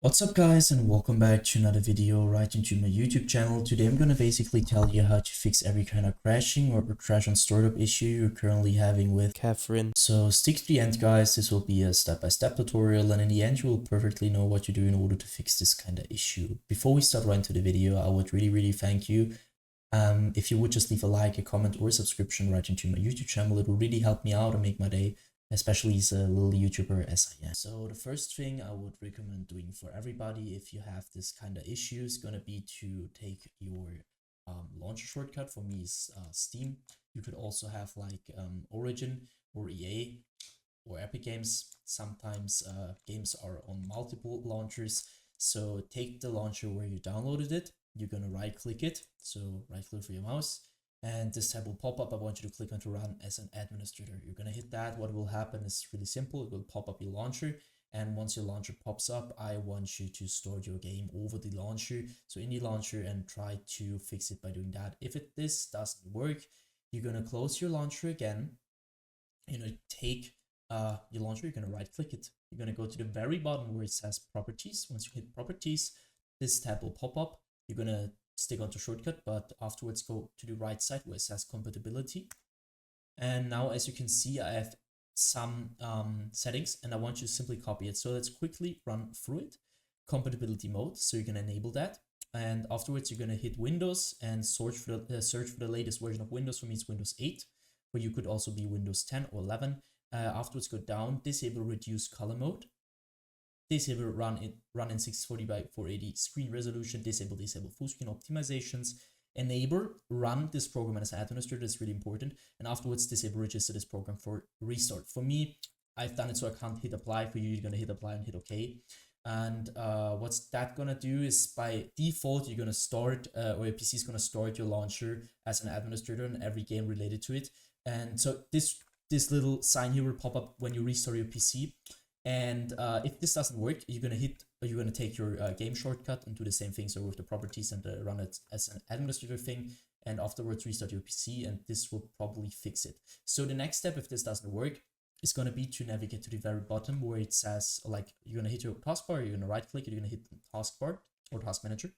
What's up guys, and welcome back to another video right into my YouTube channel. Today I'm gonna basically tell you how to fix every kind of crashing or crash on startup issue you're currently having with Catherine. So stick to the end guys, this will be a step-by-step tutorial, and in the end you will perfectly know what to do in order to fix this kind of issue. Before we start right into the video, I would really thank you if you would just leave a like, a comment, or a subscription right into my YouTube channel. It will really help me out and make my day, especially as a little YouTuber as I am. So the first thing I would recommend doing for everybody if you have this kind of issue is gonna be to take your launcher shortcut. For me is Steam. You could also have like Origin or EA or Epic Games. Sometimes games are on multiple launchers. So take the launcher where you downloaded it. You're gonna right click it. So right click for your mouse. And this tab will pop up. I want you to click on to run as an administrator. You're gonna hit that. What will happen is really simple. It will pop up your launcher. And once your launcher pops up, I want you to start your game over the launcher. So in the launcher and try to fix it by doing that. If this doesn't work, you're gonna close your launcher again. You're gonna take your launcher, you're gonna right click it. You're gonna go to the very bottom where it says properties. Once you hit properties, this tab will pop up. You're gonna stick onto shortcut, but afterwards go to the right side where it says compatibility. And now as you can see, I have some settings and I want you to simply copy it. So let's quickly run through it. Compatibility mode, so you're gonna enable that. And afterwards you're gonna hit Windows and search for the latest version of Windows. For me it's Windows 8, but you could also be Windows 10 or 11. Afterwards go down, disable reduce color mode. Disable run in 640 by 480 screen resolution. Disable full screen optimizations. Enable run this program as an administrator. That's really important. And afterwards disable register this program for restart. For me, I've done it so I can't hit apply. For you, you're gonna hit apply and hit OK. And what's that gonna do is by default you're gonna start or your PC is gonna start your launcher as an administrator in every game related to it. And so this little sign here will pop up when you restart your PC. And if this doesn't work, you're gonna take your game shortcut and do the same thing. So with the properties and run it as an administrator thing, and afterwards restart your PC, and this will probably fix it. So the next step, if this doesn't work, is gonna be to navigate to the very bottom where it says, like, you're gonna hit your taskbar, you're gonna right click it, you're gonna hit the taskbar or task manager.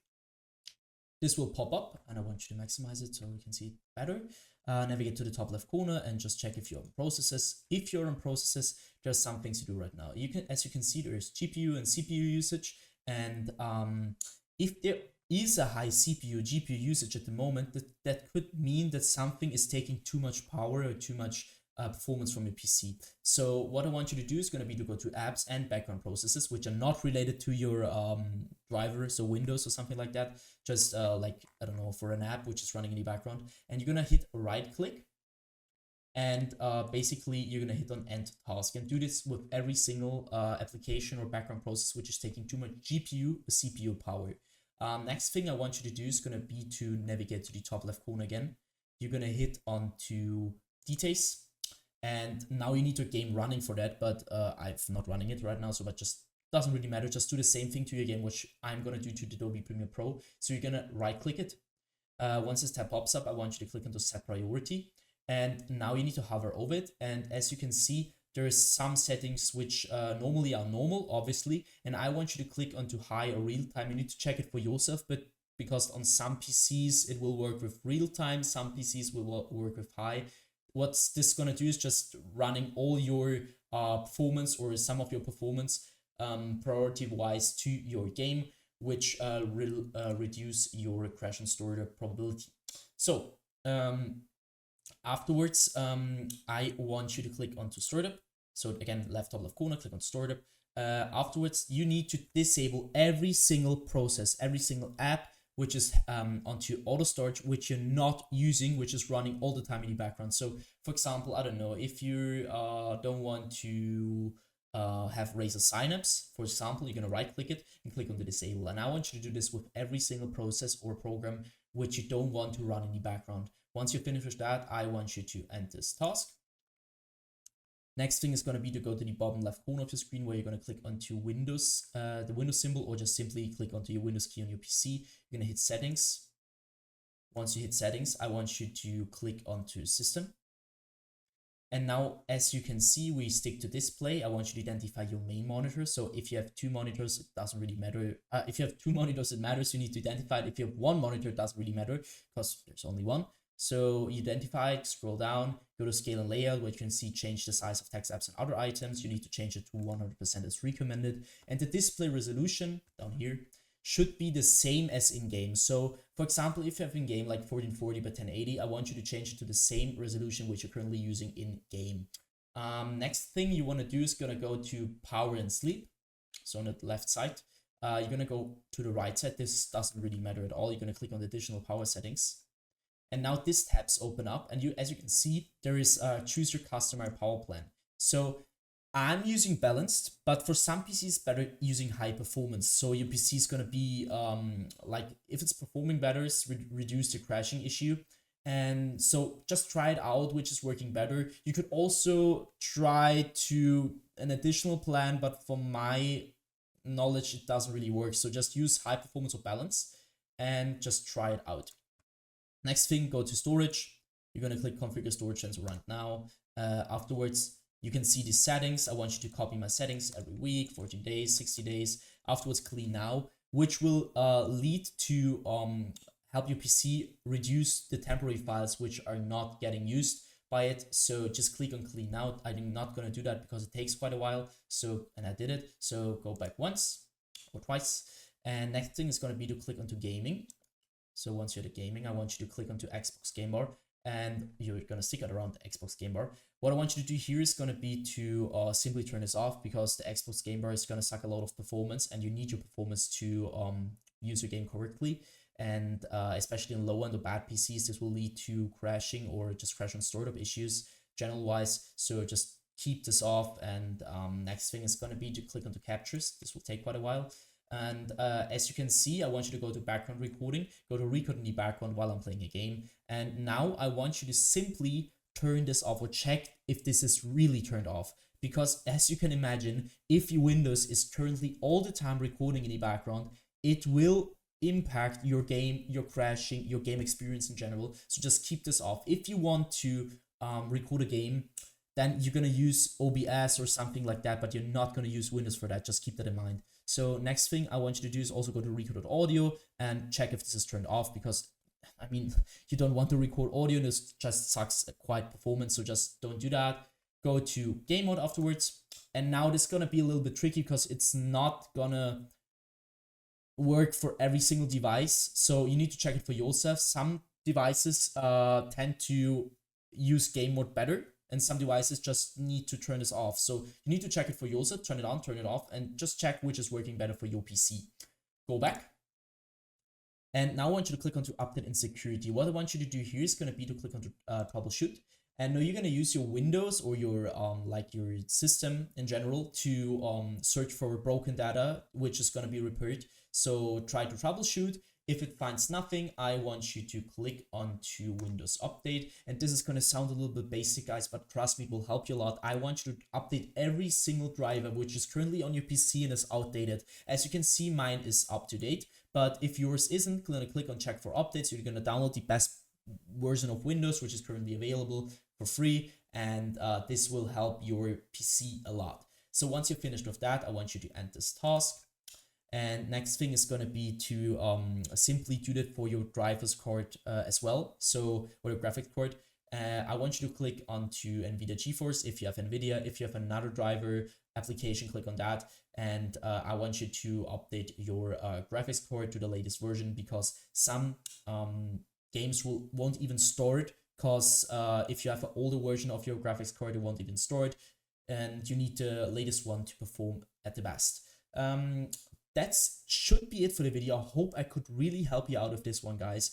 This will pop up, and I want you to maximize it so we can see it better. Navigate to the top left corner and just check if you're on processes. If you're on processes, there's some things to do right now. As you can see, there's GPU and CPU usage, and if there is a high CPU GPU usage at the moment, that could mean that something is taking too much power or too much performance from your PC. So what I want you to do is going to be to go to apps and background processes, which are not related to your driver, so Windows or something like that. Just like, I don't know, for an app which is running in the background, and you're going to hit right click. And basically you're going to hit on end task, and do this with every single application or background process which is taking too much GPU or CPU power. Next thing I want you to do is going to be to navigate to the top left corner again. You're going to hit onto details, and now you need your game running for that, but I'm not running it right now, so that just doesn't really matter. Just do the same thing to your game, which I'm going to do to Adobe Premiere Pro. So you're going to right click it. Once this tab pops up, I want you to click onto set priority, and now you need to hover over it. And as you can see, there's some settings which normally are normal, obviously, and I want you to click onto high or real time. You need to check it for yourself, but because on some PCs it will work with real time, some PCs will work with high. What's this gonna do is just running all your performance or some of your performance priority wise to your game, which will reduce your crash and startup probability. So afterwards, I want you to click onto startup. So again, left top left corner, click on startup. Afterwards, you need to disable every single process, every single app which is onto auto start, which you're not using, which is running all the time in the background. So for example, I don't know, if you don't want to have Razer Synapse, for example, you're gonna right click it and click on the disable. And I want you to do this with every single process or program which you don't want to run in the background. Once you finish with that, I want you to end this task. Next thing is going to be to go to the bottom left corner of the screen where you're going to click onto Windows, the Windows symbol, or just simply click onto your Windows key on your PC. You're going to hit settings. Once you hit settings, I want you to click onto system. And now, as you can see, we stick to display. I want you to identify your main monitor. So if you have two monitors, it doesn't really matter. If you have two monitors, it matters. You need to identify it. If you have one monitor, it doesn't really matter because there's only one. So you identify it, scroll down, go to scale and layout, where you can see change the size of text, apps, and other items. You need to change it to 100% as recommended. And the display resolution down here should be the same as in game. So for example, if you have in game like 1440 by 1080, I want you to change it to the same resolution which you're currently using in game. Next thing you want to do is gonna go to power and sleep. So on the left side, you're gonna go to the right side. This doesn't really matter at all. You're gonna click on the additional power settings. And now this tabs open up, and as you can see, there is choose your customer power plan. So I'm using balanced, but for some PCs better using high performance. So your PC is gonna be like, if it's performing better, reduce the crashing issue. And so just try it out, which is working better. You could also try to an additional plan, but from my knowledge, it doesn't really work. So just use high performance or balance and just try it out. Next thing, go to storage. You're gonna click configure storage sensor right now. Afterwards, you can see the settings. I want you to copy my settings every week, 14 days, 60 days. Afterwards, clean now, which will lead to help your PC reduce the temporary files which are not getting used by it. So just click on clean now. I'm not gonna do that because it takes quite a while. So, and I did it. So go back once or twice. And next thing is gonna be to click onto gaming. So once you're at gaming, I want you to click onto Xbox Game Bar, and you're gonna stick it around the Xbox Game Bar. What I want you to do here is gonna be to simply turn this off, because the Xbox Game Bar is gonna suck a lot of performance, and you need your performance to use your game correctly. And especially in low end or bad PCs, this will lead to crashing or just crash on startup issues general wise. So just keep this off. And next thing is gonna be to click onto captures. This will take quite a while. And as you can see, I want you to go to background recording, go to record in the background while I'm playing a game. And now I want you to simply turn this off or check if this is really turned off. Because as you can imagine, if your Windows is currently all the time recording in the background, it will impact your game, your crashing, your game experience in general. So just keep this off. If you want to record a game, then you're going to use OBS or something like that, but you're not going to use Windows for that. Just keep that in mind. So next thing I want you to do is also go to record.audio and check if this is turned off, because I mean, you don't want to record audio and this just sucks quite performance. So just don't do that. Go to game mode afterwards. And now this is going to be a little bit tricky because it's not going to work for every single device. So you need to check it for yourself. Some devices tend to use game mode better, and some devices just need to turn this off. So you need to check it for yourself, turn it on, turn it off, and just check which is working better for your PC. Go back. And now I want you to click onto update and security. What I want you to do here is going to be to click onto troubleshoot. And now you're going to use your Windows or your like your system in general to search for broken data, which is going to be repaired. So try to troubleshoot. If it finds nothing, I want you to click onto Windows Update. And this is going to sound a little bit basic, guys, but trust me, it will help you a lot. I want you to update every single driver which is currently on your PC and is outdated. As you can see, mine is up to date. But if yours isn't, going to click on check for updates. You're going to download the best version of Windows, which is currently available for free. And this will help your PC a lot. So once you're finished with that, I want you to end this task. And next thing is going to be to simply do that for your driver's card as well. So, or your graphics card. I want you to click onto NVIDIA GeForce if you have NVIDIA. If you have another driver application, click on that. And I want you to update your graphics card to the latest version, because some games won't even store it. Because if you have an older version of your graphics card, it won't even store it. And you need the latest one to perform at the best. That should be it for the video. I hope I could really help you out with this one, guys.